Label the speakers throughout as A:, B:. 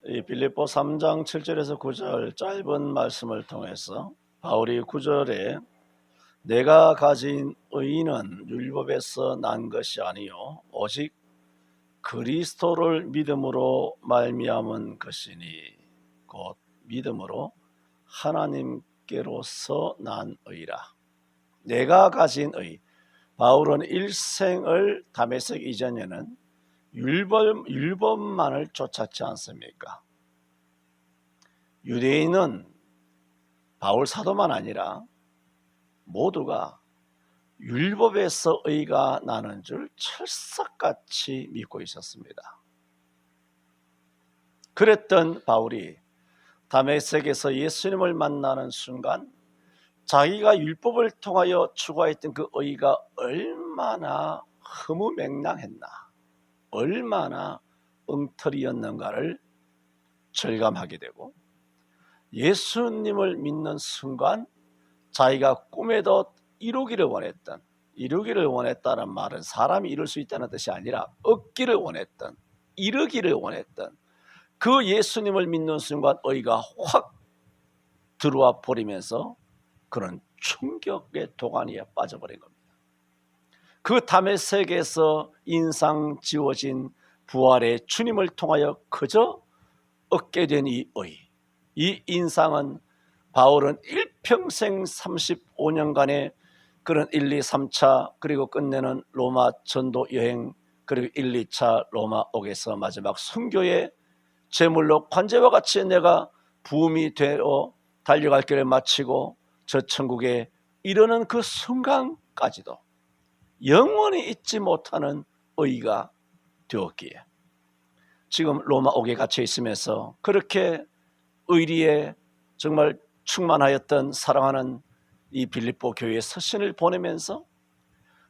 A: 이 빌립보 3장 7절에서 9절 짧은 말씀을 통해서 바울이 9절에 내가 가진 의는 율법에서 난 것이 아니요 오직 그리스도를 믿음으로 말미암은 것이니 곧 믿음으로 하나님께로서 난 의라. 내가 가진 의. 바울은 일생을 다메섹 이전에는 율법만을 쫓았지 않습니까? 유대인은 바울 사도만 아니라 모두가 율법에서 의가 나는 줄 철석같이 믿고 있었습니다. 그랬던 바울이 다메섹에서 예수님을 만나는 순간 자기가 율법을 통하여 추구했던 그 의가 얼마나 허무맹랑했나, 얼마나 엉터리였는가를 절감하게 되고 예수님을 믿는 순간 자기가 꿈에도 이루기를 원했다는 말은 사람이 이룰 수 있다는 뜻이 아니라 얻기를 원했던, 이루기를 원했던 그 예수님을 믿는 순간 의가 확 들어와 버리면서 그런 충격의 도가니에 빠져버린 겁니다. 그 다메섹에서 인상 지워진 부활의 주님을 통하여 그저 얻게 된 이 의, 이 인상은 바울은 일평생 35년간의 그런 1, 2, 3차 그리고 끝내는 로마 전도 여행 그리고 1, 2차 로마 옥에서 마지막 순교의 제물로 관제와 같이 내가 부음이 되어 달려갈 길을 마치고 저 천국에 이르는 그 순간까지도 영원히 잊지 못하는 의가 되었기에 지금 로마 옥에 갇혀 있으면서 그렇게 의리에 정말 충만하였던 사랑하는 이 빌립보 교회에 서신을 보내면서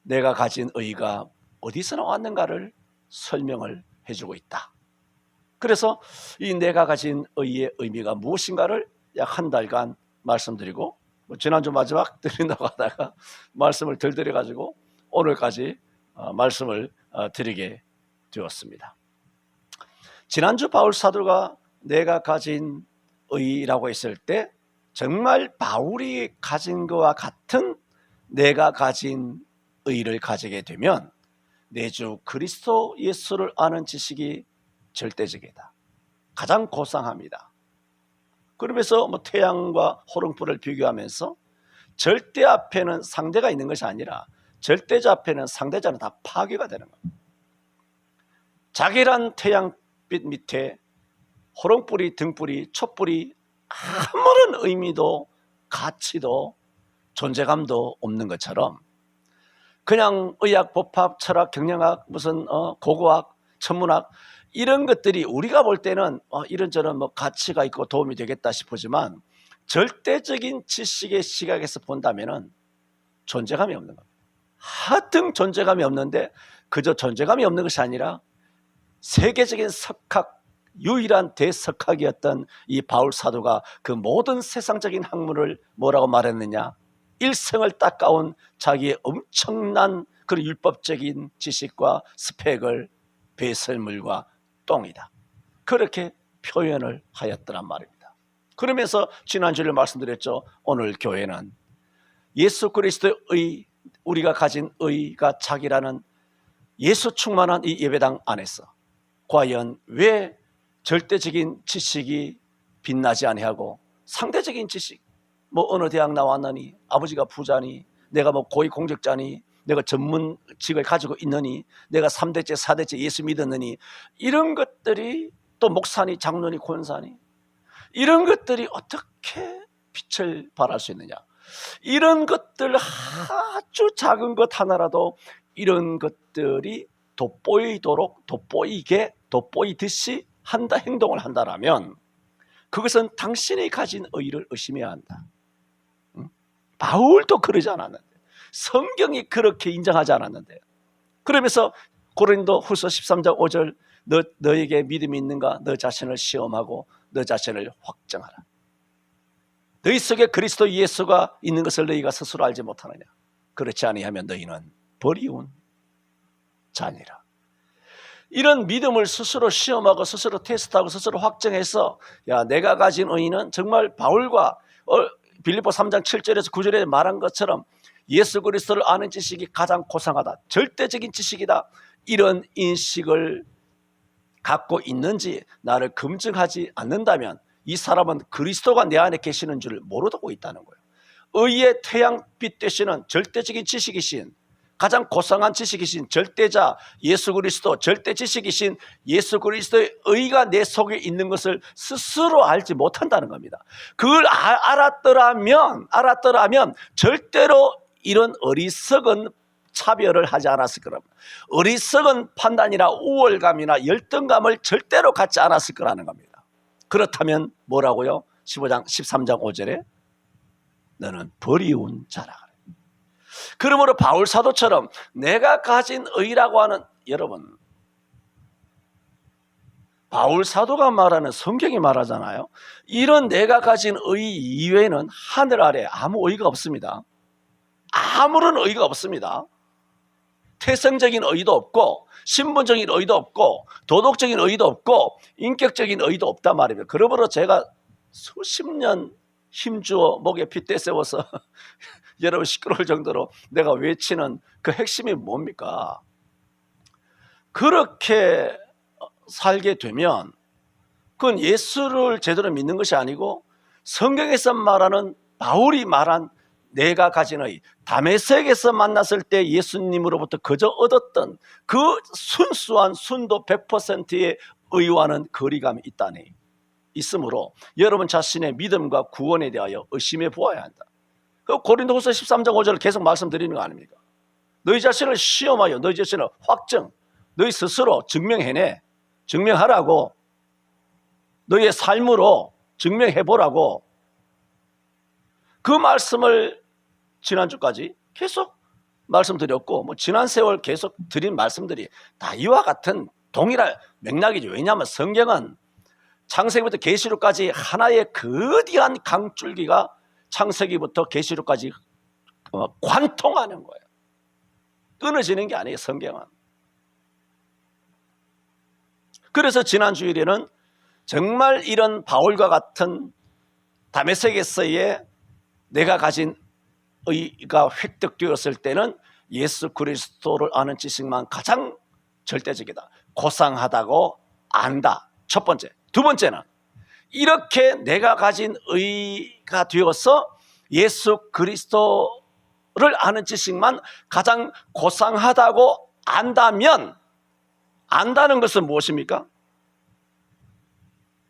A: 내가 가진 의가 어디서 나왔는가를 설명을 해주고 있다. 그래서 이 내가 가진 의의 의미가 무엇인가를 약 한 달간 말씀드리고 지난주 마지막 드린다고 하다가 말씀을 덜 드려가지고 오늘까지 말씀을 드리게 되었습니다. 지난주 바울 사도가 내가 가진 의라고 했을 때 정말 바울이 가진 것과 같은 내가 가진 의를 가지게 되면 내 주 그리스도 예수를 아는 지식이 절대적이다. 가장 고상합니다. 그러면서 태양과 호롱불을 비교하면서 절대 앞에는 상대가 있는 것이 아니라 절대자 앞에는 상대자는 다 파괴가 되는 겁니다. 자기란 태양빛 밑에 호롱불이, 등불이, 촛불이 아무런 의미도 가치도 존재감도 없는 것처럼 그냥 의학, 법학, 철학, 경영학, 무슨 고고학, 천문학 이런 것들이 우리가 볼 때는 이런저런 가치가 있고 도움이 되겠다 싶지만 절대적인 지식의 시각에서 본다면은 존재감이 없는 겁니다. 하등 존재감이 없는데 그저 존재감이 없는 것이 아니라 세계적인 석학, 유일한 대석학이었던 이 바울 사도가 그 모든 세상적인 학문을 뭐라고 말했느냐? 일생을 닦아온 자기의 엄청난 그 율법적인 지식과 스펙을 배설물과 똥이다. 그렇게 표현을 하였더란 말입니다. 그러면서 지난주에 말씀드렸죠. 오늘 교회는 예수 그리스도의 우리가 가진 의가 자기라는 예수 충만한 이 예배당 안에서 과연 왜 절대적인 지식이 빛나지 아니하고 상대적인 지식 어느 대학 나왔느니 아버지가 부자니 내가 고위 공직자니 내가 전문직을 가지고 있느니 내가 3대째 4대째 예수 믿었느니 이런 것들이 또 목사니 장로니 권사니 이런 것들이 어떻게 빛을 발할 수 있느냐. 이런 것들 아주 작은 것 하나라도 이런 것들이 돋보이듯이 행동을 한다라면 그것은 당신이 가진 의를 의심해야 한다. 바울도 그러지 않았는데 성경이 그렇게 인정하지 않았는데 그러면서 고린도 후서 13장 5절 너에게 믿음이 있는가 너 자신을 시험하고 너 자신을 확정하라. 너희 속에 그리스도 예수가 있는 것을 너희가 스스로 알지 못하느냐. 그렇지 아니하면 너희는 버리운 자니라. 이런 믿음을 스스로 시험하고 스스로 테스트하고 스스로 확정해서 야, 내가 가진 의의는 정말 바울과 빌립보 3장 7절에서 9절에 말한 것처럼 예수 그리스도를 아는 지식이 가장 고상하다, 절대적인 지식이다, 이런 인식을 갖고 있는지 나를 검증하지 않는다면 이 사람은 그리스도가 내 안에 계시는 줄을 모르고 있다는 거예요. 의의 태양빛 되시는 절대적인 지식이신, 가장 고상한 지식이신 절대자 예수 그리스도, 절대 지식이신 예수 그리스도의 의가 내 속에 있는 것을 스스로 알지 못한다는 겁니다. 그걸 알았더라면 절대로 이런 어리석은 차별을 하지 않았을 거랍니다. 어리석은 판단이나 우월감이나 열등감을 절대로 갖지 않았을 거라는 겁니다. 그렇다면 뭐라고요? 13장 5절에 너는 버리운 자라. 그러므로 바울 사도처럼 내가 가진 의라고 하는, 여러분, 바울 사도가 말하는, 성경이 말하잖아요. 이런 내가 가진 의 이외에는 하늘 아래 아무 의가 없습니다. 아무런 의가 없습니다. 태생적인 의도 없고 신분적인 의도 없고 도덕적인 의도 없고 인격적인 의도 없단 말입니다. 그러므로 제가 수십 년 힘주어 목에 핏대 세워서 여러분 시끄러울 정도로 내가 외치는 그 핵심이 뭡니까? 그렇게 살게 되면 그건 예수를 제대로 믿는 것이 아니고 성경에서 말하는, 바울이 말한 내가 가진 의, 다메섹에서 만났을 때 예수님으로부터 그저 얻었던 그 순수한 순도 100%의 의와는 거리감이 있으므로 여러분 자신의 믿음과 구원에 대하여 의심해 보아야 한다. 고린도후서 13장 5절을 계속 말씀드리는 거 아닙니까? 너희 자신을 시험하여 너희 자신을 확정, 너희 스스로 증명하라고, 너희의 삶으로 증명해보라고, 그 말씀을 지난주까지 계속 말씀드렸고, 지난 세월 계속 드린 말씀들이 다 이와 같은 동일한 맥락이죠. 왜냐하면 성경은 창세기부터 계시록까지 하나의 거대한 강줄기가 창세기부터 계시록까지 관통하는 거예요. 끊어지는 게 아니에요, 성경은. 그래서 지난 주일에는 정말 이런 바울과 같은 다메섹에서의 내가 가진 의가 획득되었을 때는 예수 그리스도를 아는 지식만 가장 절대적이다, 고상하다고 안다. 첫 번째. 두 번째는 이렇게 내가 가진 의가 되어서 예수 그리스도를 아는 지식만 가장 고상하다고 안다면, 안다는 것은 무엇입니까?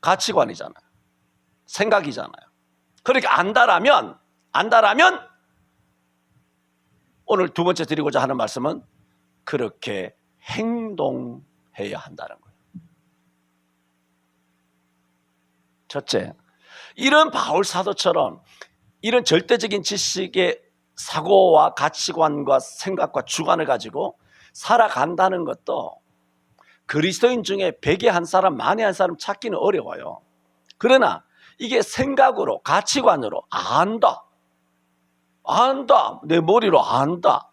A: 가치관이잖아요. 생각이잖아요. 그렇게 안다라면 오늘 두 번째 드리고자 하는 말씀은 그렇게 행동해야 한다는 거예요. 첫째, 이런 바울 사도처럼 이런 절대적인 지식의 사고와 가치관과 생각과 주관을 가지고 살아간다는 것도 그리스도인 중에 100에 한 사람, 만에 한 사람 찾기는 어려워요. 그러나 이게 생각으로, 가치관으로 안다, 내 머리로 안다.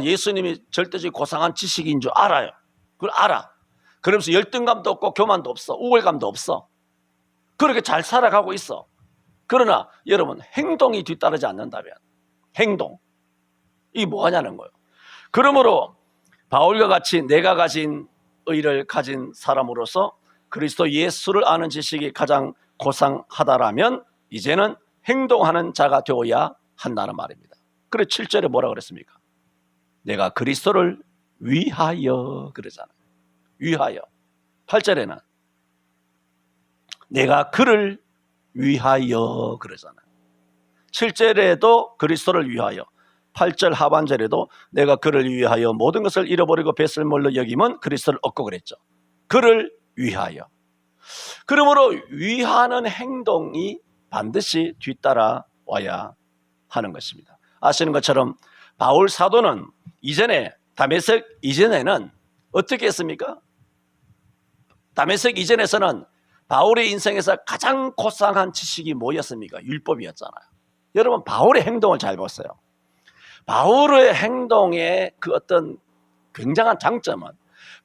A: 예수님이 절대적인 고상한 지식인 줄 알아요. 그걸 알아. 그러면서 열등감도 없고 교만도 없어, 우월감도 없어. 그렇게 잘 살아가고 있어. 그러나 여러분, 행동이 뒤따르지 않는다면, 행동, 이게 뭐하냐는 거예요. 그러므로 바울과 같이 내가 가진 의를 가진 사람으로서 그리스도 예수를 아는 지식이 가장 고상하다라면 이제는 행동하는 자가 되어야 한다는 말입니다. 그래 7절에 뭐라 그랬습니까? 내가 그리스도를 위하여 그러잖아요. 위하여. 8절에는 내가 그를 위하여 그러잖아요. 7절에도 그리스도를 위하여, 8절 하반절에도 내가 그를 위하여 모든 것을 잃어버리고 뱃을 몰로 여기면 그리스도를 얻고 그랬죠. 그를 위하여. 그러므로 위하는 행동이 반드시 뒤따라와야 하는 것입니다. 아시는 것처럼 바울 사도는 이전에, 다메섹 이전에는 어떻게 했습니까? 다메섹 이전에서는 바울의 인생에서 가장 고상한 지식이 뭐였습니까? 율법이었잖아요. 여러분, 바울의 행동을 잘 보세요. 바울의 행동의 그 어떤 굉장한 장점은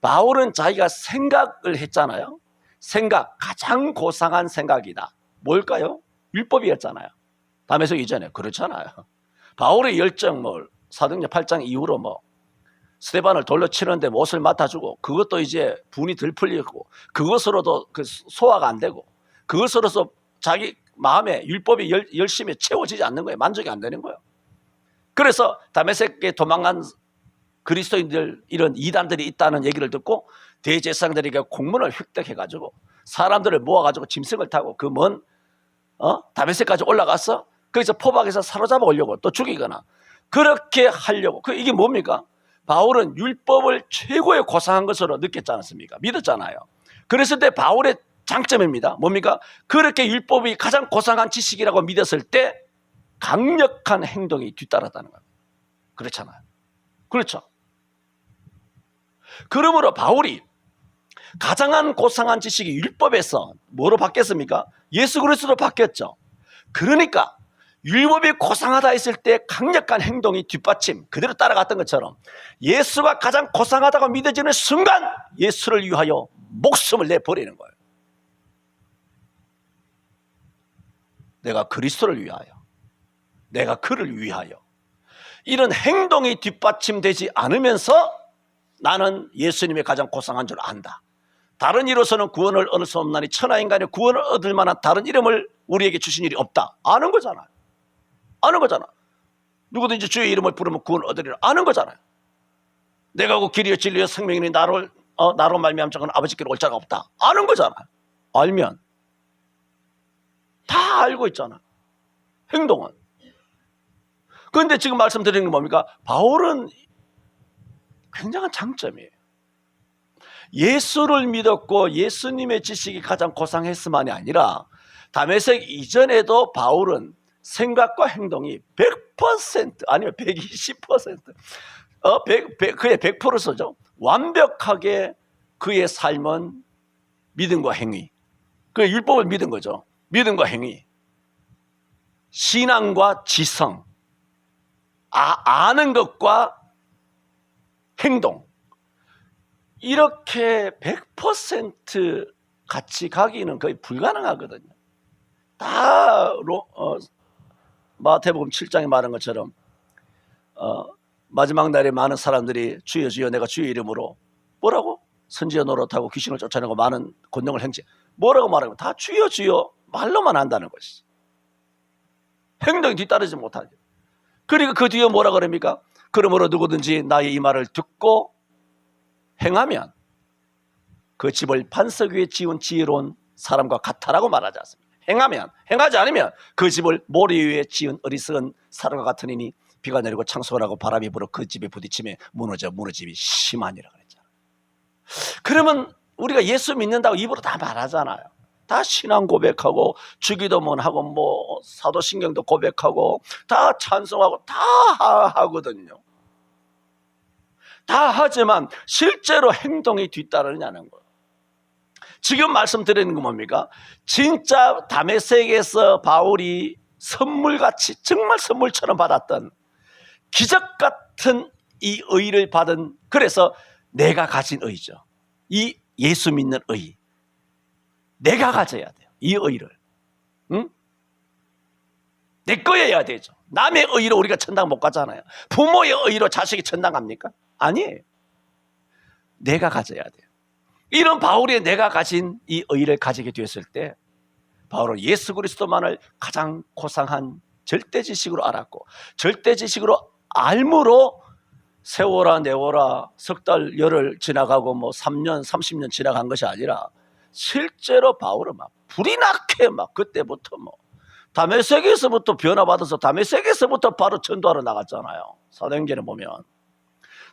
A: 바울은 자기가 생각을 했잖아요. 생각, 가장 고상한 생각이다. 뭘까요? 율법이었잖아요. 다메섹 이전에. 그렇잖아요. 바울의 열정, 사도행전 8장 이후로 스데반을 돌로 치는데 못을 맡아주고, 그것도 이제 분이 덜 풀리고, 그것으로도 소화가 안 되고, 그것으로서 자기 마음에 율법이 열심히 채워지지 않는 거예요. 만족이 안 되는 거예요. 그래서 다메섹에 도망간 그리스도인들, 이런 이단들이 있다는 얘기를 듣고 대제사장들에게 공문을 획득해가지고 사람들을 모아가지고 짐승을 타고 그 먼 다메섹까지 올라가서 거기서 포박에서 사로잡아 오려고 또 죽이거나 그렇게 하려고. 이게 뭡니까? 바울은 율법을 최고의 고상한 것으로 느꼈지 않았습니까? 믿었잖아요. 그랬을 때 바울의 장점입니다. 뭡니까? 그렇게 율법이 가장 고상한 지식이라고 믿었을 때 강력한 행동이 뒤따랐다는 거예요. 그렇잖아요. 그렇죠. 그러므로 바울이 가장 고상한 지식이 율법에서 뭐로 바뀌었습니까? 예수 그리스도로 바뀌었죠. 그러니까 율법이 고상하다 했을 때 강력한 행동이 뒷받침, 그대로 따라갔던 것처럼 예수가 가장 고상하다고 믿어지는 순간 예수를 위하여 목숨을 내버리는 거예요. 내가 그리스도를 위하여, 내가 그를 위하여. 이런 행동이 뒷받침되지 않으면서 나는 예수님이 가장 고상한 줄 안다. 다른 이로서는 구원을 얻을 수 없나니 천하인간의 구원을 얻을 만한 다른 이름을 우리에게 주신 일이 없다. 아는 거잖아요. 아는 거잖아. 누구든지 주의 이름을 부르면 구원을 얻으리라. 아는 거잖아요. 내가 그 길이요 진리요 생명이니 나로 말미암은 자는 아버지께로 올 자가 없다. 아는 거잖아요. 알면 다 알고 있잖아. 행동은. 그런데 지금 말씀드리는 건 뭡니까? 바울은 굉장한 장점이에요. 예수를 믿었고 예수님의 지식이 가장 고상했음만이 아니라 다메섹 이전에도 바울은 생각과 행동이 100% 아니면 120% 그의 100% 써죠. 완벽하게 그의 삶은 믿음과 행위, 그의 율법을 믿은 거죠. 믿음과 행위, 신앙과 지성, 아는 것과 행동, 이렇게 100% 같이 가기는 거의 불가능하거든요. 다 마태복음 7장에 말한 것처럼 마지막 날에 많은 사람들이 주여 주여 내가 주의 이름으로 뭐라고? 선지자 노릇하고 귀신을 쫓아내고 많은 권능을 행치. 뭐라고 말하면 다 주여 주여 말로만 한다는 것이죠. 행동이 뒤따르지 못하죠. 그리고 그 뒤에 뭐라 그럽니까? 그러므로 누구든지 나의 이 말을 듣고 행하면 그 집을 반석 위에 지은 지혜로운 사람과 같아라고 말하지 않습니까? 행하면, 행하지 않으면 그 집을 모래 위에 지은 어리석은 사람과 같으니 비가 내리고 창수가 나고 바람이 불어 그 집에 부딪히며 무너짐이 심하니라 그랬잖아요. 그러면 우리가 예수 믿는다고 입으로 다 말하잖아요. 다 신앙 고백하고 주기도문 하고 사도신경도 고백하고 다 찬송하고 다 하거든요. 다 하지만 실제로 행동이 뒤따르냐는 거예요. 지금 말씀드리는 건 뭡니까? 진짜 다메섹에서 바울이 선물같이 정말 선물처럼 받았던 기적 같은 이 의를 받은, 그래서 내가 가진 의죠. 이 예수 믿는 의, 내가 가져야 돼요. 이 의를. 응? 내 거여야 되죠. 남의 의로 우리가 천당 못 가잖아요. 부모의 의로 자식이 천당 갑니까? 아니에요. 내가 가져야 돼요. 이런 바울이 내가 가진 이 의를 가지게 되었을 때 바울은 예수 그리스도만을 가장 고상한 절대지식으로 알았고, 절대지식으로 알므로 세월아 내월아 석 달 열흘 지나가고 3년 30년 지나간 것이 아니라 실제로 바울은 막 불이 나게 그때부터 다메섹에서부터 변화받아서 다메섹에서부터 바로 전도하러 나갔잖아요. 사도행전에 보면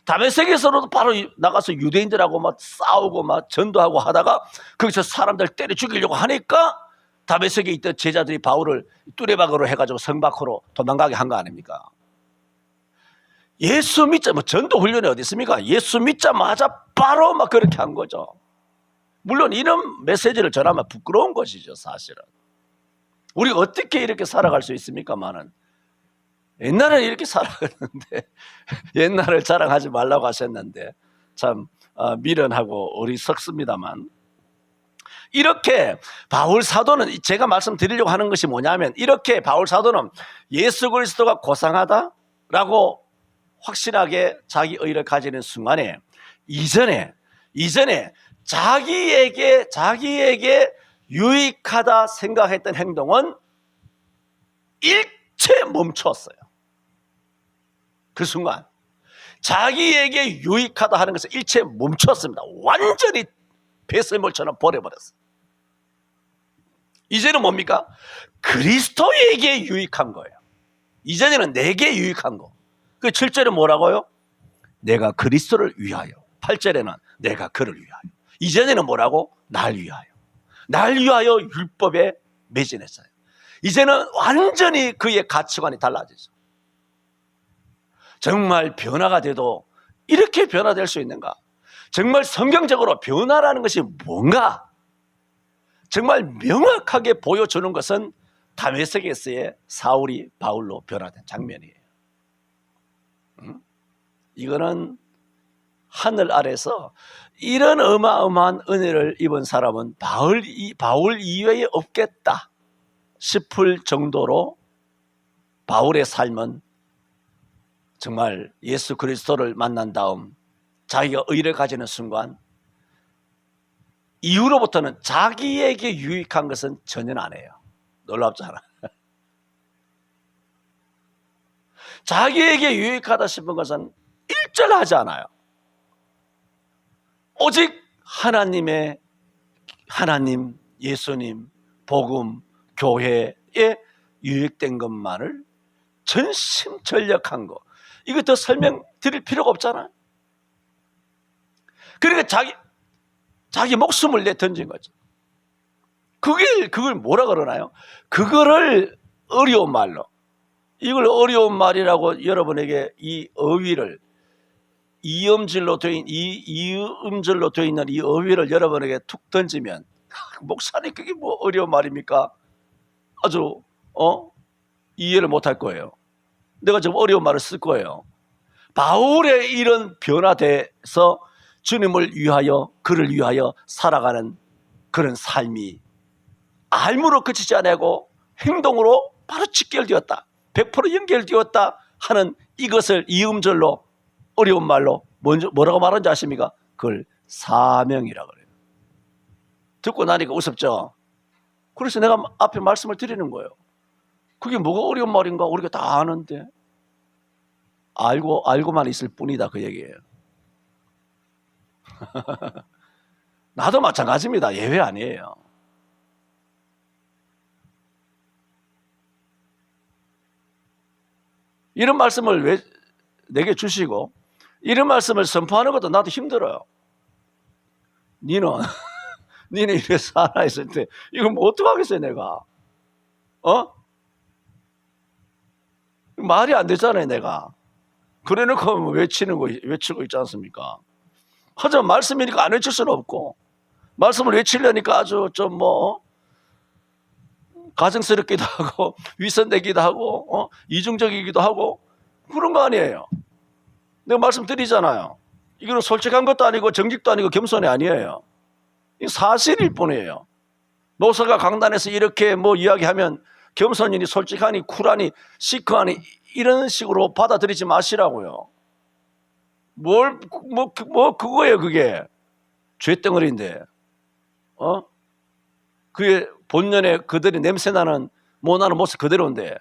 A: 다메섹에서도 바로 나가서 유대인들하고 싸우고 전도하고 하다가 거기서 사람들 때려 죽이려고 하니까 다메섹에 있던 제자들이 바울을 뚜레박으로 해가지고 성 밖으로 도망가게 한 거 아닙니까? 예수 믿자 전도 훈련이 어디 있습니까? 예수 믿자마자 바로 그렇게 한 거죠. 물론 이런 메시지를 전하면 부끄러운 것이죠. 사실은 우리가 어떻게 이렇게 살아갈 수 있습니까만은 옛날에는 이렇게 살아갔는데 옛날을 자랑하지 말라고 하셨는데 참 미련하고 어리석습니다만, 이렇게 바울 사도는, 제가 말씀드리려고 하는 것이 뭐냐면, 이렇게 바울 사도는 예수 그리스도가 고상하다라고 확실하게 자기 의를 가지는 순간에 이전에 자기에게 유익하다 생각했던 행동은 일체 멈췄어요. 그 순간 자기에게 유익하다 하는 것을 일체 멈췄습니다. 완전히 배설물처럼 버려버렸어요. 이제는 뭡니까? 그리스도에게 유익한 거예요. 이전에는 내게 유익한 거. 그 7절에 뭐라고요? 내가 그리스도를 위하여. 8절에는 내가 그를 위하여. 이전에는 뭐라고? 날 위하여. 날 위하여 율법에 매진했어요. 이제는 완전히 그의 가치관이 달라지죠. 정말 변화가 돼도 이렇게 변화될 수 있는가? 정말 성경적으로 변화라는 것이 뭔가? 정말 명확하게 보여주는 것은 다메섹에서의 사울이 바울로 변화된 장면이에요. 이거는 하늘 아래서 이런 어마어마한 은혜를 입은 사람은 바울 이외에 없겠다 싶을 정도로 바울의 삶은 정말 예수 그리스도를 만난 다음 자기가 의를 가지는 순간 이후로부터는 자기에게 유익한 것은 전혀 안 해요. 놀랍잖아. 자기에게 유익하다 싶은 것은 일절 하지 않아요. 오직 하나님, 예수님, 복음, 교회에 유익된 것만을 전심전력한 거. 이거 더 설명드릴 필요가 없잖아요. 그러니까 자기 목숨을 내 던진 거죠. 그걸 뭐라 그러나요? 그거를 어려운 말로, 이걸 어려운 말이라고 여러분에게 이 어휘를, 이음절로 되어 있는 이 어휘를 여러분에게 툭 던지면, 목사님 그게 뭐 어려운 말입니까? 아주 이해를 못할 거예요. 내가 좀 어려운 말을 쓸 거예요. 바울의 이런 변화돼서 주님을 위하여, 그를 위하여 살아가는 그런 삶이 알므로 그치지 않고 행동으로 바로 직결되었다, 100% 연결되었다 하는 이것을 이음절로, 어려운 말로 뭐라고 말하는지 아십니까? 그걸 사명이라고 그래요. 듣고 나니까 우습죠? 그래서 내가 앞에 말씀을 드리는 거예요. 그게 뭐가 어려운 말인가? 우리가 다 아는데. 알고만 있을 뿐이다, 그 얘기예요. 나도 마찬가지입니다. 예외 아니에요. 이런 말씀을 왜 내게 주시고 이런 말씀을 선포하는 것도 나도 힘들어요. 니는 이래 살아있을 때 이거 뭐 어떡하겠어요 내가? 말이 안 되잖아요 내가. 그래놓고 외치고 있지 않습니까? 하지만 말씀이니까 안 외칠 수는 없고, 말씀을 외치려니까 아주 좀 가증스럽기도 하고 위선되기도 하고 이중적이기도 하고 그런 거 아니에요. 내가 말씀드리잖아요. 이거는 솔직한 것도 아니고 정직도 아니고 겸손이 아니에요. 이 사실일 뿐이에요. 목사가 강단에서 이렇게 이야기하면 겸손이니 솔직하니 쿨하니 시크하니 이런 식으로 받아들이지 마시라고요. 그거예요, 그게. 쇳덩어리인데. 그게 본연의 그들이 냄새나는 못나는 모습 그대로인데.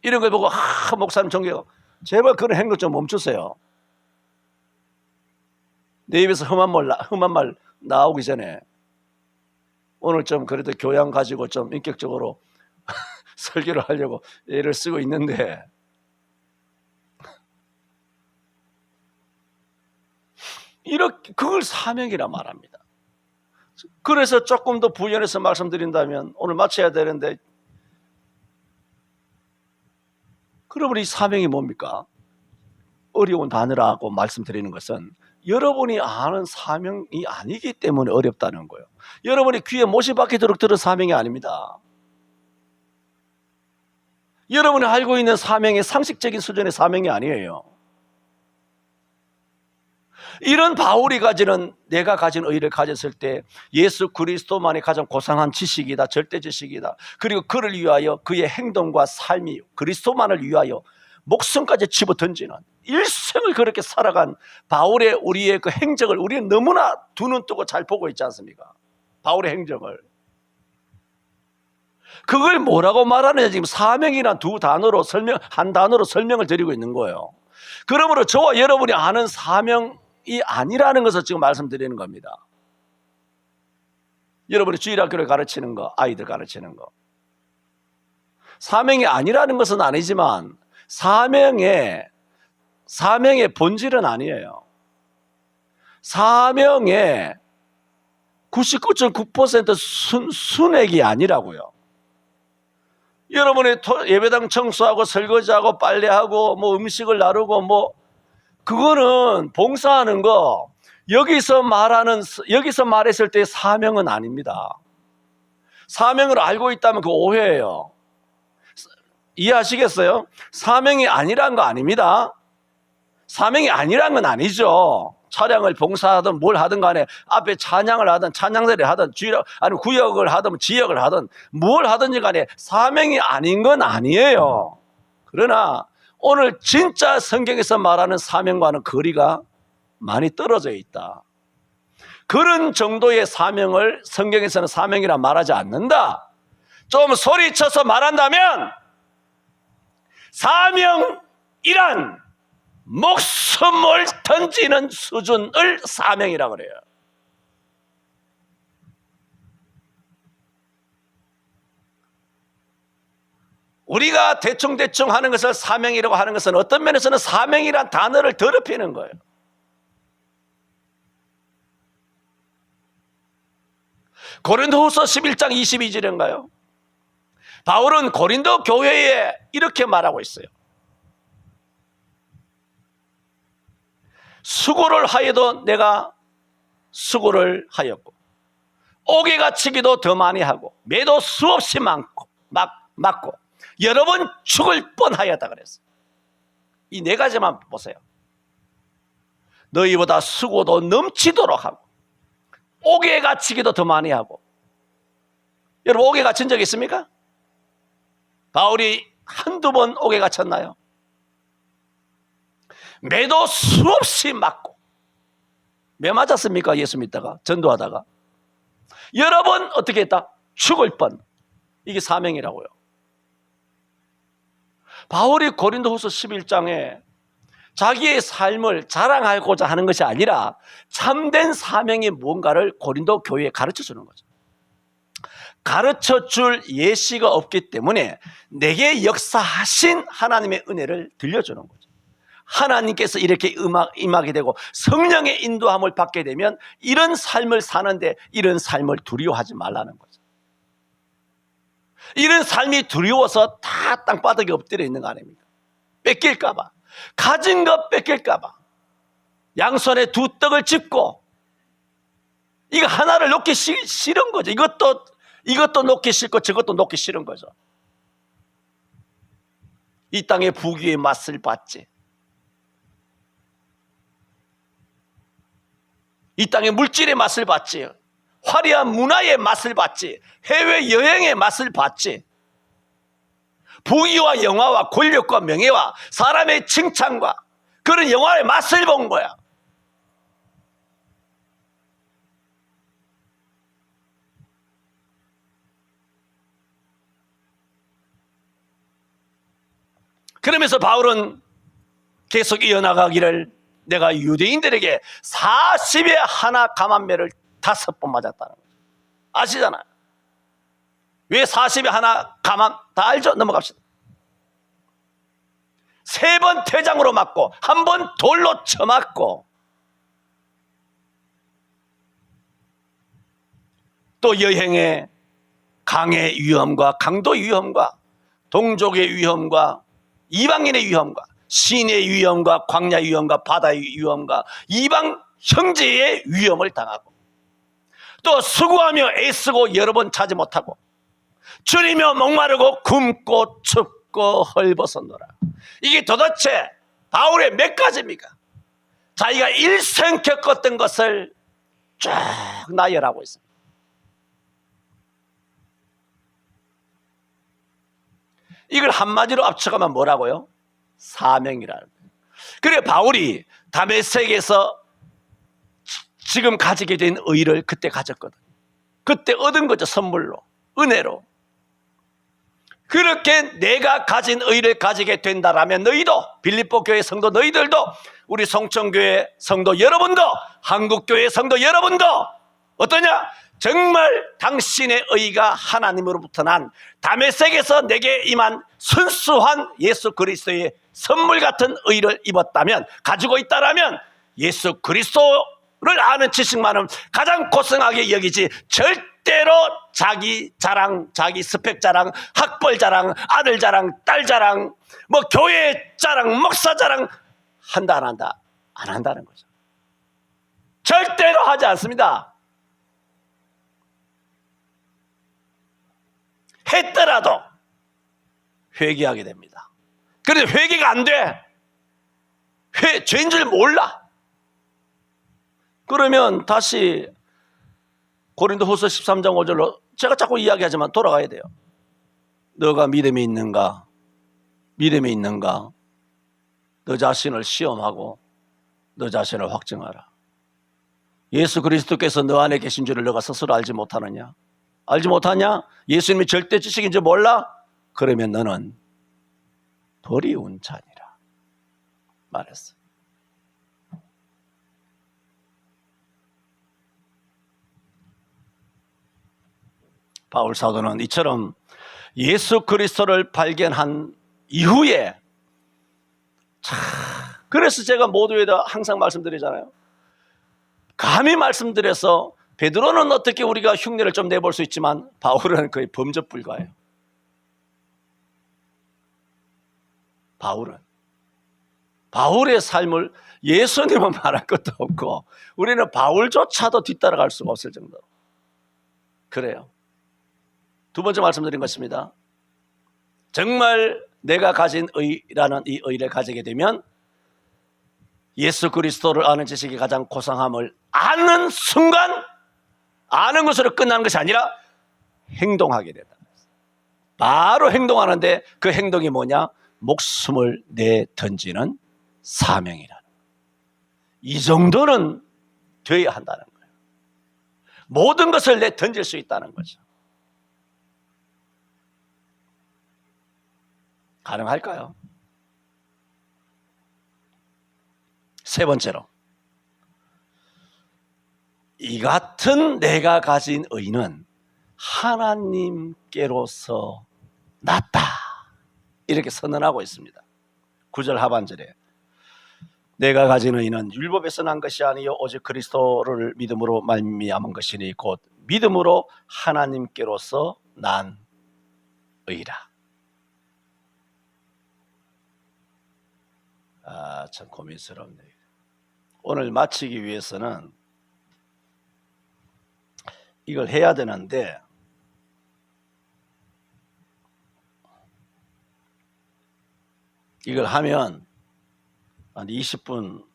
A: 이런 걸 보고, 목사님 존경, 제발 그런 행동 좀 멈추세요. 내 입에서 험한 말 나오기 전에 오늘 좀 그래도 교양 가지고 좀 인격적으로 설교를 하려고 애를 쓰고 있는데, 이렇게 그걸 사명이라 말합니다. 그래서 조금 더 부연해서 말씀드린다면 오늘 마쳐야 되는데, 그러면 이 사명이 뭡니까? 어려운 단어라고 말씀드리는 것은 여러분이 아는 사명이 아니기 때문에 어렵다는 거예요. 여러분이 귀에 못이 박히도록 들은 사명이 아닙니다. 여러분이 알고 있는 사명이 상식적인 수준의 사명이 아니에요. 이런 바울이 가지는, 내가 가진 의를 가졌을 때 예수 그리스도만이 가장 고상한 지식이다, 절대 지식이다. 그리고 그를 위하여 그의 행동과 삶이 그리스도만을 위하여 목숨까지 집어던지는 일생을 그렇게 살아간 바울의, 우리의 그 행적을 우리는 너무나 두 눈 뜨고 잘 보고 있지 않습니까? 바울의 행적을. 그걸 뭐라고 말하느냐, 지금 사명이란 한 단어로 설명을 드리고 있는 거예요. 그러므로 저와 여러분이 아는 사명이 아니라는 것을 지금 말씀드리는 겁니다. 여러분이 주일학교를 가르치는 거, 아이들 가르치는 거, 사명이 아니라는 것은 아니지만 사명의 본질은 아니에요. 사명의 99.9% 순액이 아니라고요. 여러분이 예배당 청소하고 설거지하고 빨래하고 뭐 음식을 나르고 뭐 그거는 봉사하는 거, 여기서 말했을 때 사명은 아닙니다. 사명을 알고 있다면 그 오해예요. 이해하시겠어요? 사명이 아니란 거 아닙니다. 사명이 아니란 건 아니죠. 차량을 봉사하든 뭘 하든 간에 앞에 찬양을 하든 찬양대를 하든 아니면 구역을 하든 지역을 하든 뭘 하든지 간에 사명이 아닌 건 아니에요. 그러나 오늘 진짜 성경에서 말하는 사명과는 거리가 많이 떨어져 있다. 그런 정도의 사명을 성경에서는 사명이라 말하지 않는다. 좀 소리쳐서 말한다면 사명이란 목숨을 던지는 수준을 사명이라고 그래요. 우리가 대충 하는 것을 사명이라고 하는 것은 어떤 면에서는 사명이란 단어를 더럽히는 거예요. 고린도후서 11장 22절인가요? 바울은 고린도 교회에 이렇게 말하고 있어요. 수고를 하여도 내가 수고를 하였고 옥에 갇히기도 더 많이 하고 매도 수없이 맞고 여러 번 죽을 뻔하였다 그랬어요. 이 네 가지만 보세요. 너희보다 수고도 넘치도록 하고 옥에 갇히기도 더 많이 하고. 여러분 옥에 갇힌 적 있습니까? 바울이 한두 번 옥에 갇혔나요? 매도 수없이 맞고. 왜 맞았습니까? 예수 믿다가 전도하다가 여러 번 어떻게 했다? 죽을 뻔. 이게 사명이라고요. 바울이 고린도후서 11장에 자기의 삶을 자랑하고자 하는 것이 아니라 참된 사명이 뭔가를 고린도 교회에 가르쳐 주는 거죠. 가르쳐 줄 예시가 없기 때문에 내게 역사하신 하나님의 은혜를 들려주는 거죠. 하나님께서 이렇게 임하게 되고 성령의 인도함을 받게 되면 이런 삶을 사는데 이런 삶을 두려워하지 말라는 거죠. 이런 삶이 두려워서 다 땅바닥에 엎드려 있는 거 아닙니까? 뺏길까 봐, 가진 것 뺏길까 봐 양손에 두 떡을 짚고 이거 하나를 놓기 싫은 거죠. 이것도 놓기 싫고 저것도 놓기 싫은 거죠. 이 땅의 부귀의 맛을 봤지, 이 땅의 물질의 맛을 봤지, 화려한 문화의 맛을 봤지, 해외여행의 맛을 봤지, 부귀와 영화와 권력과 명예와 사람의 칭찬과 그런 영화의 맛을 본 거야. 그러면서 바울은 계속 이어나가기를 내가 유대인들에게 40에 하나 감한매를 5번 맞았다는 거죠. 아시잖아요. 왜 40에 하나 감한, 다 알죠? 넘어갑시다. 3번 퇴장으로 맞고 1번 돌로 쳐맞고 또 여행의 강의 위험과 강도 위험과 동족의 위험과 이방인의 위험과 시내의 위험과 광야의 위험과 바다의 위험과 이방 형제의 위험을 당하고 또 수고하며 애쓰고 여러 번 자지 못하고 줄이며 목마르고 굶고 춥고 헐벗었노라. 이게 도대체 바울의 몇 가지입니까? 자기가 일생 겪었던 것을 쫙 나열하고 있습니다. 이걸 한마디로 합쳐가면 뭐라고요? 사명이라는 거예요. 그래 바울이 다메섹에서 지금 가지게 된 의를 그때 가졌거든. 그때 얻은 거죠. 선물로, 은혜로. 그렇게 내가 가진 의를 가지게 된다라면 너희도, 빌립보 교회 성도 너희들도, 우리 성천교회 성도 여러분도, 한국교회 성도 여러분도 어떠냐? 정말 당신의 의가 하나님으로부터 난 다메섹에서 내게 임한 순수한 예수 그리스도의 선물 같은 의를 입었다면, 가지고 있다라면 예수 그리스도를 아는 지식만은 가장 고상하게 여기지 절대로 자기 자랑, 자기 스펙 자랑, 학벌 자랑, 아들 자랑, 딸 자랑, 뭐 교회 자랑, 목사 자랑 한다 안 한다? 안 한다는 거죠. 절대로 하지 않습니다. 했더라도 회개하게 됩니다. 그런데 회개가 안 돼. 죄인 줄 몰라. 그러면 다시 고린도후서 13장 5절로 제가 자꾸 이야기하지만 돌아가야 돼요. 너가 믿음이 있는가? 믿음이 있는가? 너 자신을 시험하고 너 자신을 확증하라. 예수 그리스도께서 너 안에 계신 줄을 너가 스스로 알지 못하느냐? 알지 못하냐? 예수님이 절대 지식인지 몰라? 그러면 너는 버리운 자니라 말했어. 바울 사도는 이처럼 예수 그리스도를 발견한 이후에, 그래서 제가 모두에다 항상 말씀드리잖아요. 감히 말씀드려서 베드로는 어떻게 우리가 흉내를 좀 내볼 수 있지만 바울은 거의 범접 불가해요. 바울의 삶을 예수님은 말할 것도 없고 우리는 바울조차도 뒤따라갈 수가 없을 정도로 그래요. 두 번째 말씀드린 것입니다. 정말 내가 가진 의라는 이 의를 가지게 되면 예수 그리스도를 아는 지식이 가장 고상함을 아는 순간, 아는 것으로 끝나는 것이 아니라 행동하게 된다. 바로 행동하는데 그 행동이 뭐냐? 목숨을 내던지는 사명이라는 거예요. 이 정도는 되어야 한다는 거예요. 모든 것을 내던질 수 있다는 거죠. 가능할까요? 세 번째로, 이 같은 내가 가진 의는 하나님께로서 났다 이렇게 선언하고 있습니다. 9절 하반절에 내가 가진 의는 율법에서 난 것이 아니요 오직 그리스도를 믿음으로 말미암은 것이니 곧 믿음으로 하나님께로서 난 의라. 참 고민스럽네요. 오늘 마치기 위해서는 이걸 해야 되는데 이걸 하면 한 20분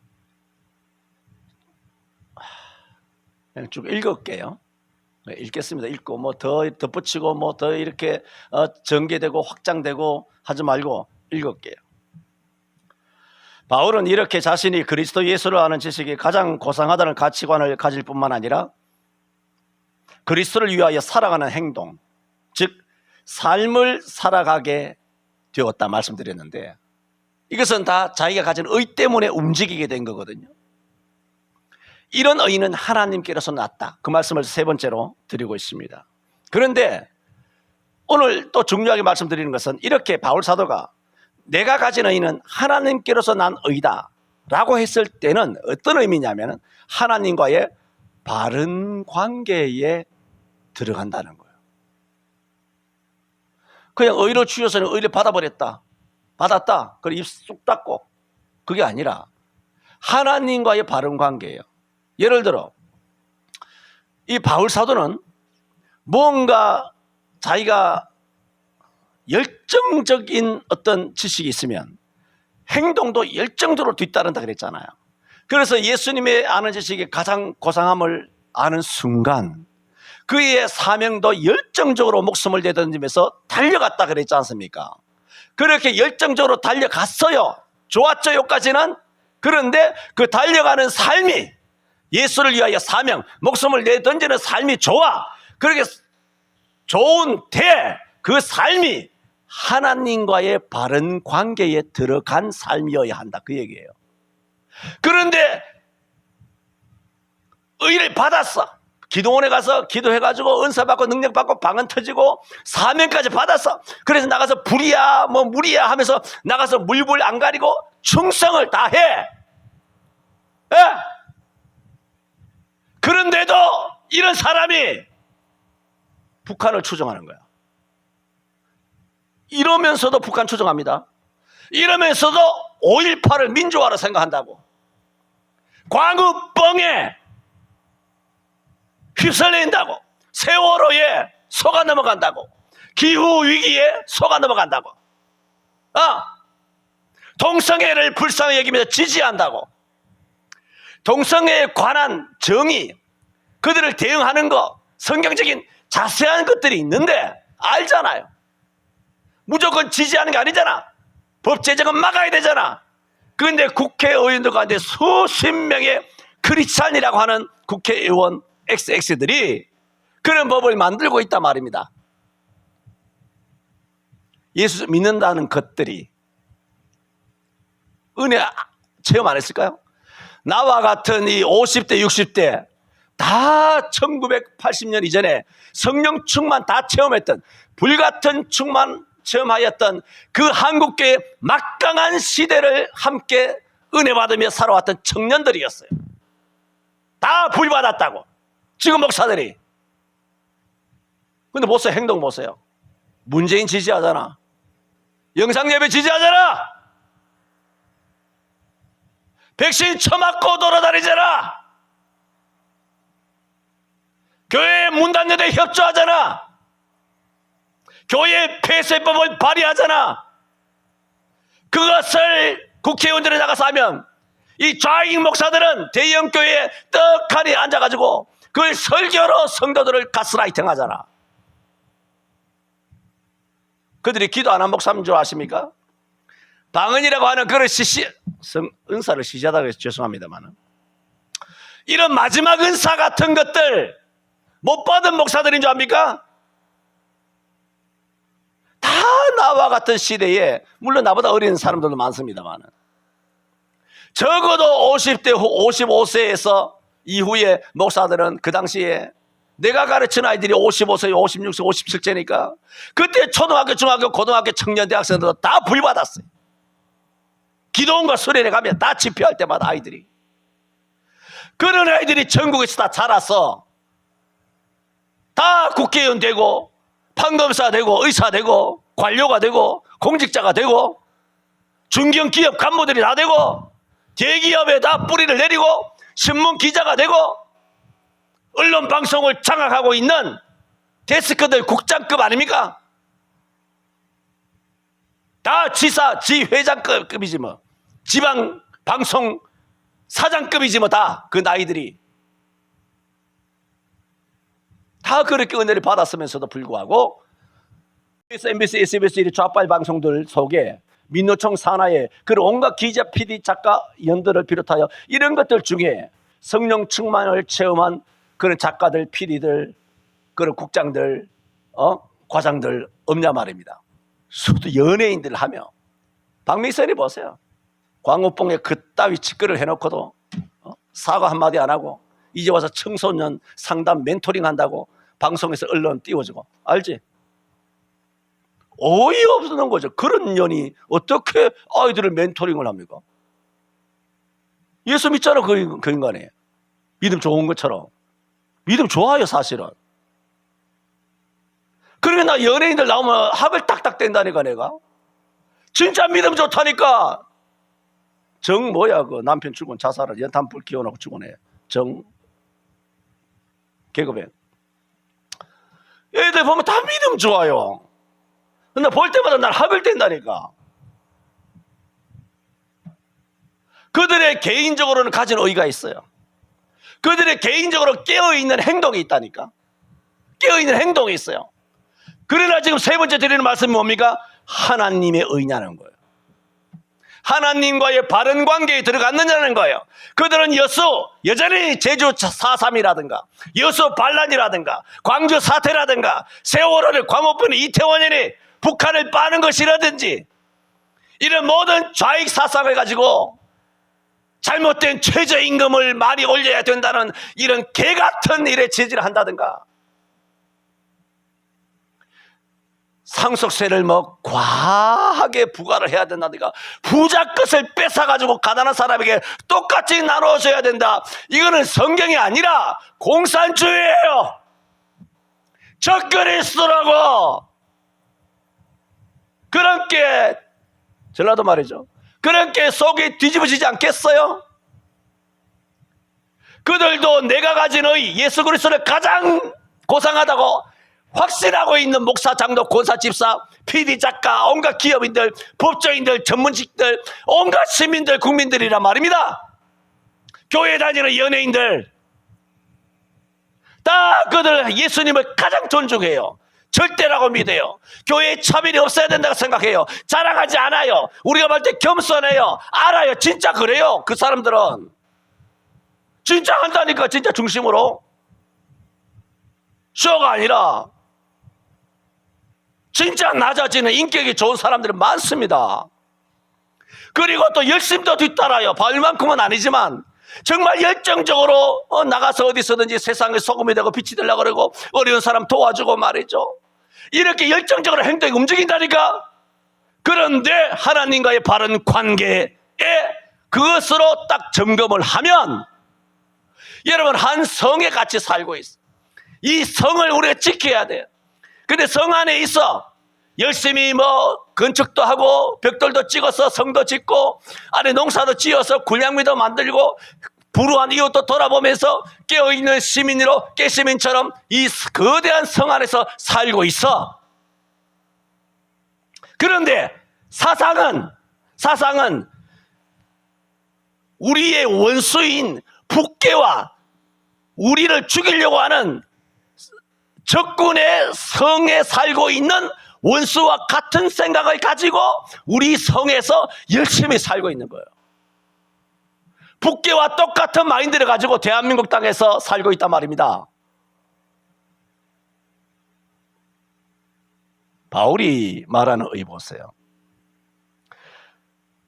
A: 그냥 쭉 읽을게요. 읽겠습니다. 읽고 뭐 더 덧붙이고 뭐 더 이렇게 전개되고 확장되고 하지 말고 읽을게요. 바울은 이렇게 자신이 그리스도 예수를 아는 지식이 가장 고상하다는 가치관을 가질 뿐만 아니라 그리스도를 위하여 살아가는 행동, 즉 삶을 살아가게 되었다 말씀드렸는데 이것은 다 자기가 가진 의 때문에 움직이게 된 거거든요. 이런 의는 하나님께로서 났다. 그 말씀을 세 번째로 드리고 있습니다. 그런데 오늘 또 중요하게 말씀드리는 것은 이렇게 바울 사도가 내가 가진 의는 하나님께로서 난 의다 라고 했을 때는 어떤 의미냐면 하나님과의 바른 관계에 들어간다는 거예요. 그냥 의로 주셔서는 의를 받아버렸다, 받았다, 그리고 입 쑥 닫고, 그게 아니라 하나님과의 바른 관계예요. 예를 들어 이 바울 사도는 뭔가 자기가 열정적인 어떤 지식이 있으면 행동도 열정적으로 뒤따른다 그랬잖아요. 그래서 예수님의 아는 지식이 가장 고상함을 아는 순간 그의 사명도 열정적으로 목숨을 내던지면서 달려갔다 그랬지 않습니까? 그렇게 열정적으로 달려갔어요. 좋았죠, 여기까지는. 그런데 그 달려가는 삶이 예수를 위하여 사명, 목숨을 내던지는 삶이 좋아. 그렇게 좋은데 그 삶이 하나님과의 바른 관계에 들어간 삶이어야 한다, 그 얘기예요. 그런데 의를 받았어. 기도원에 가서 기도해가지고 은사 받고 능력 받고 방언 터지고 사명까지 받았어. 그래서 나가서 불이야 뭐 물이야 하면서 나가서 물불 안 가리고 충성을 다해. 예? 그런데도 이런 사람이 북한을 추종하는 거야. 이러면서도 북한 추종합니다. 이러면서도 5.18을 민주화로 생각한다고. 광우병에 휩쓸린다고. 세월호에 속아 넘어간다고. 기후위기에 속아 넘어간다고. 동성애를 불쌍히 여기면서 지지한다고. 동성애에 관한 정의, 그들을 대응하는 거, 성경적인 자세한 것들이 있는데 알잖아요. 무조건 지지하는 게 아니잖아. 법 제정은 막아야 되잖아. 그런데 국회의원들 가운데 수십 명의 크리스찬이라고 하는 국회의원 XX들이 그런 법을 만들고 있단 말입니다. 예수 믿는다는 것들이 은혜 체험 안 했을까요? 나와 같은 이 50대 60대 다 1980년 이전에 성령 충만 다 체험했던, 불같은 충만 체험하였던 그 한국교회의 막강한 시대를 함께 은혜 받으며 살아왔던 청년들이었어요. 다 부여받았다고. 지금 목사들이. 근데 보세요, 행동 보세요. 문재인 지지하잖아. 영상예배 지지하잖아. 백신 처맞고 돌아다니잖아. 교회 문 닫는 데 협조하잖아. 교회 폐쇄법을 발의하잖아. 그것을 국회의원들이 나가서 하면 이 좌익 목사들은 대형 교회에 떡하니 앉아가지고 그걸 설교로 성도들을 가스라이팅 하잖아. 그들이 기도 안 한 목사인 줄 아십니까? 방언이라고 하는 그런 은사를 시시하다고 해서 죄송합니다만, 이런 마지막 은사 같은 것들 못 받은 목사들인 줄 압니까? 다 나와 같은 시대에, 물론 나보다 어린 사람들도 많습니다만, 적어도 50대 후 55세에서 이후에 목사들은 그 당시에 내가 가르친 아이들이 55세, 56세, 57세니까 그때 초등학교, 중학교, 고등학교, 청년, 대학생들도 다 부여받았어요. 기도원과 수련회 가면 다 집회할 때마다 아이들이, 그런 아이들이 전국에서 다 자라서 다 국회의원 되고 판검사 되고 의사 되고 관료가 되고 공직자가 되고 중견기업 간부들이 다 되고 대기업에 다 뿌리를 내리고 신문 기자가 되고 언론 방송을 장악하고 있는 데스크들 국장급 아닙니까? 다 지사, 지회장급이지 뭐. 지방 방송 사장급이지 뭐. 다 그 나이들이 다 그렇게 은혜를 받았으면서도 불구하고 MBC, SBS 이 좌빨 방송들 속에 민노총 산하에 그런 온갖 기자, PD, 작가, 연들을 비롯하여 이런 것들 중에 성령 충만을 체험한 그런 작가들, PD들, 그런 국장들, 과장들 없냐 말입니다. 수도 연예인들 하며 박미선이 보세요. 광우병에 그따위 짓거리를 해놓고도 사과 한마디 안 하고 이제 와서 청소년 상담 멘토링 한다고 방송에서 언론 띄워주고, 알지? 어이없는 거죠. 그런 년이 어떻게 아이들을 멘토링을 합니까? 예수 믿잖아, 그 인간이. 믿음 좋은 것처럼. 믿음 좋아요, 사실은. 그러니까 나 연예인들 나오면 학을 딱딱 뗀다니까, 내가. 진짜 믿음 좋다니까. 정 뭐야, 그 남편 죽은 자살을 연탄불 키워놓고 죽어내. 정 개그맨. 애들 보면 다 믿음 좋아요. 근데 볼 때마다 날 학을 뗀다니까. 그들의 개인적으로는 가진 의의가 있어요. 그들의 개인적으로 깨어있는 행동이 있다니까. 깨어있는 행동이 있어요. 그러나 지금 세 번째 드리는 말씀이 뭡니까? 하나님의 의냐는 거예요. 하나님과의 바른 관계에 들어갔느냐는 거예요. 그들은 여전히 제주 4.3이라든가 여수 반란이라든가 광주 사태라든가 세월호를 광우병이 이태원연이 북한을 빠는 것이라든지 이런 모든 좌익 사상을 가지고 잘못된 최저임금을 많이 올려야 된다는 이런 개같은 일에 지지를 한다든가 상속세를 과하게 부과를 해야 된다든가 부자 것을 뺏어가지고 가난한 사람에게 똑같이 나눠줘야 된다. 이거는 성경이 아니라 공산주의예요. 적그리스도라고. 그런 게 전라도 말이죠. 그런 게 속이 뒤집어지지 않겠어요? 그들도 내가 가진 의 예수 그리스도를 가장 고상하다고 확신하고 있는 목사, 장로, 권사, 집사, PD, 작가, 온갖 기업인들, 법조인들, 전문직들, 온갖 시민들, 국민들이란 말입니다. 교회 다니는 연예인들 다 그들 예수님을 가장 존중해요. 절대라고 믿어요. 교회에 차별이 없어야 된다고 생각해요. 자랑하지 않아요. 우리가 볼 때 겸손해요. 알아요. 진짜 그래요. 그 사람들은 진짜 한다니까. 진짜 중심으로 쇼가 아니라 진짜 낮아지는 인격이 좋은 사람들이 많습니다. 그리고 또 열심도 뒤따라요. 바울만큼은 아니지만 정말 열정적으로 나가서 어디서든지 세상의 소금이 되고 빛이 되려고 그러고 어려운 사람 도와주고 말이죠. 이렇게 열정적으로 행동이 움직인다니까. 그런데 하나님과의 바른 관계에 그것으로 딱 점검을 하면 여러분 한 성에 같이 살고 있어. 이 성을 우리가 지켜야 돼요. 근데 성 안에 있어 열심히 건축도 하고 벽돌도 찍어서 성도 짓고 안에 농사도 지어서 군량미도 만들고 불우한 이웃도 돌아보면서 깨어있는 시민으로 깨시민처럼 이 거대한 성 안에서 살고 있어. 그런데 사상은 우리의 원수인 북괴와 우리를 죽이려고 하는 적군의 성에 살고 있는 원수와 같은 생각을 가지고 우리 성에서 열심히 살고 있는 거예요. 북괴와 똑같은 마인드를 가지고 대한민국 땅에서 살고 있단 말입니다. 바울이 말하는 의 보세요.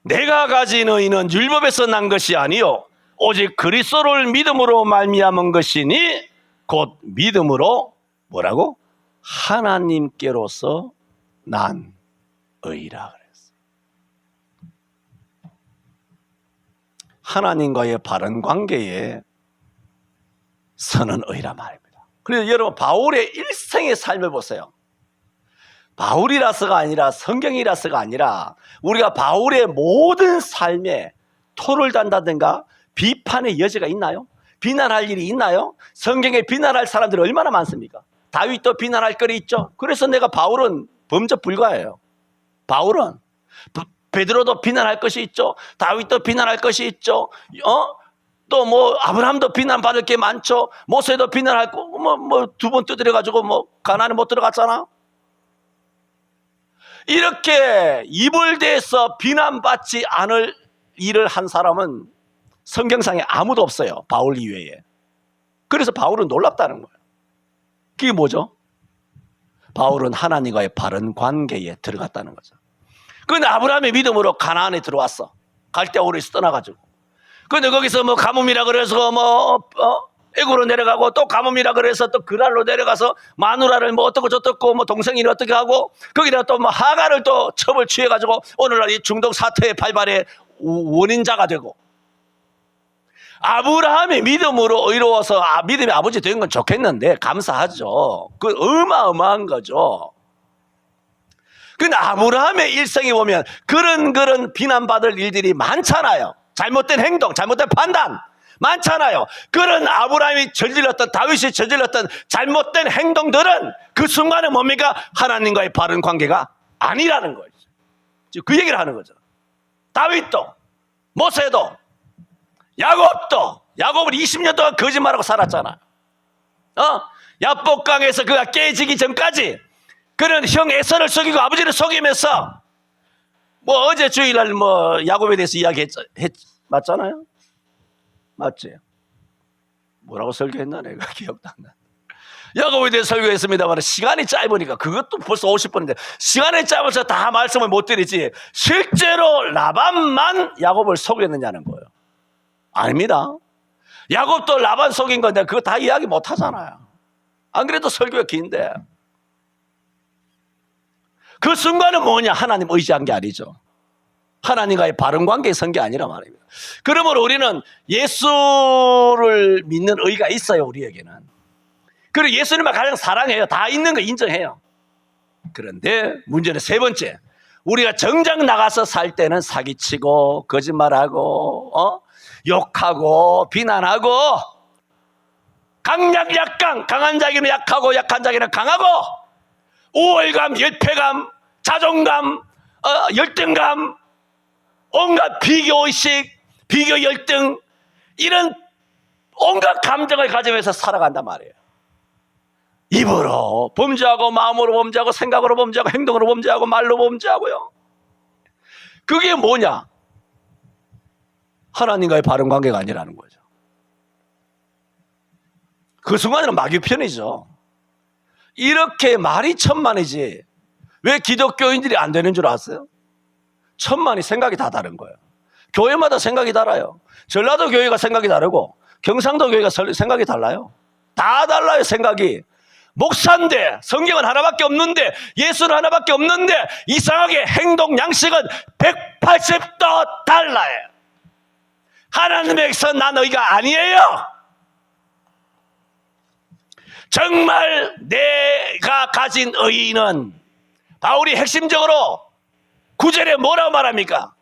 A: 내가 가진 의는 율법에서 난 것이 아니요 오직 그리스도를 믿음으로 말미암은 것이니 곧 믿음으로 뭐라고? 하나님께로서 난 의라 그랬어요. 하나님과의 바른 관계에 서는 의라 말입니다. 그래서 여러분 바울의 일생의 삶을 보세요. 바울이라서가 아니라 성경이라서가 아니라 우리가 바울의 모든 삶에 토를 단다든가 비판의 여지가 있나요? 비난할 일이 있나요? 성경에 비난할 사람들이 얼마나 많습니까? 다윗도 비난할 거리 있죠. 그래서 내가 바울은 범죄 불가예요. 바울은 베드로도 비난할 것이 있죠. 다윗도 비난할 것이 있죠. 또 아브라함도 비난받을 게 많죠. 모세도 비난할 거 두 번 두드려 가지고 가나안에 못 들어갔잖아. 이렇게 입을 대서 비난받지 않을 일을 한 사람은 성경상에 아무도 없어요. 바울 이외에. 그래서 바울은 놀랍다는 거예요. 그게 뭐죠? 바울은 하나님과의 바른 관계에 들어갔다는 거죠. 그런데 아브라함의 믿음으로 가나안에 들어왔어. 갈대아우르에서 떠나가지고. 그런데 거기서 가뭄이라 그래서 애굽으로 내려가고 또 가뭄이라 그래서 또 그랄로 내려가서 마누라를 어떻고 저떻고 동생이 어떻게 하고 거기다가 또 하가를 또 첩을 취해가지고 오늘날 이 중동 사태의 발발의 원인자가 되고 아브라함의 믿음으로 의로워서 믿음의 아버지 된 건 좋겠는데 감사하죠. 그 어마어마한 거죠. 근데 아브라함의 일생에 보면 그런 비난받을 일들이 많잖아요. 잘못된 행동, 잘못된 판단 많잖아요. 그런 아브라함이 저질렀던 다윗이 저질렀던 잘못된 행동들은 그 순간에 뭡니까? 하나님과의 바른 관계가 아니라는 거죠. 그 얘기를 하는 거죠. 다윗도 모세도 야곱은 20년 동안 거짓말하고 살았잖아. 야복강에서 그가 깨지기 전까지 그는 형 에서를 속이고 아버지를 속이면서 어제 주일날 야곱에 대해서 맞잖아요? 맞지? 뭐라고 설교했나 내가 기억도 안 나. 야곱에 대해서 설교했습니다만 시간이 짧으니까 그것도 벌써 50분인데 시간이 짧아서 다 말씀을 못 드리지 실제로 라반만 야곱을 속였느냐는 거예요. 아닙니다. 야곱도 라반 속인 건데 그거 다 이야기 못 하잖아요. 안 그래도 설교가 긴데 그 순간은 뭐냐? 하나님 의지한 게 아니죠. 하나님과의 바른 관계에 선 게 아니라 말입니다. 그러므로 우리는 예수를 믿는 의가 있어요. 우리에게는. 그리고 예수님을 가장 사랑해요. 다 있는 거 인정해요. 그런데 문제는 세 번째, 우리가 정작 나가서 살 때는 사기치고 거짓말하고 욕하고 비난하고 강약 약강, 강한 자기는 약하고 약한 자기는 강하고 우월감, 열패감, 자존감, 열등감, 온갖 비교의식, 비교 열등 이런 온갖 감정을 가지면서 살아간단 말이에요. 입으로 범죄하고 마음으로 범죄하고 생각으로 범죄하고 행동으로 범죄하고 말로 범죄하고요. 그게 뭐냐? 하나님과의 바른 관계가 아니라는 거죠. 그 순간에는 마귀편이죠. 이렇게 말이 천만이지 왜 기독교인들이 안 되는 줄 아세요? 천만이 생각이 다 다른 거예요. 교회마다 생각이 달라요. 전라도 교회가 생각이 다르고 경상도 교회가 생각이 달라요. 다 달라요. 생각이. 목사인데 성경은 하나밖에 없는데 예수는 하나밖에 없는데 이상하게 행동 양식은 180도 달라요. 하나님에게서 난 의가 아니에요. 정말 내가 가진 의는 바울이 핵심적으로 9절에 뭐라고 말합니까?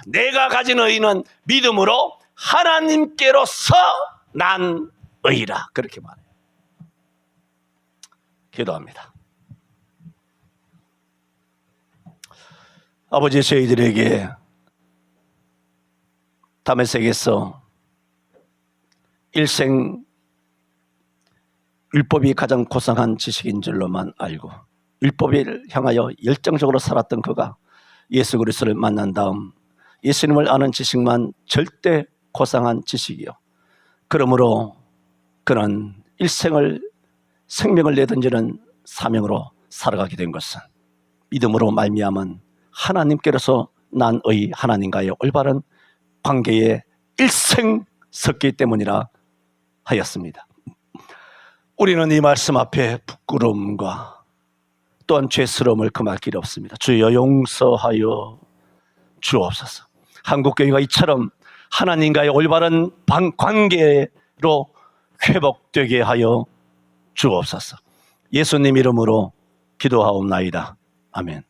A: 내가 가진 의는 믿음으로 하나님께로서 난 의라. 그렇게 말해요. 기도합니다. 아버지, 저희들에게 다메섹에서 일생 율법이 가장 고상한 지식인 줄로만 알고 율법을 향하여 열정적으로 살았던 그가 예수 그리스도를 만난 다음 예수님을 아는 지식만 절대 고상한 지식이요. 그러므로 그는 일생을 생명을 내던지는 사명으로 살아가게 된 것은 믿음으로 말미암은 하나님께로서 난 의 하나님과의 올바른 관계에 일생 섰기 때문이라 하였습니다. 우리는 이 말씀 앞에 부끄러움과 또한 죄스러움을 금할 길이 없습니다. 주여 용서하여 주옵소서. 한국교회가 이처럼 하나님과의 올바른 관계로 회복되게 하여 주옵소서. 예수님 이름으로 기도하옵나이다. 아멘.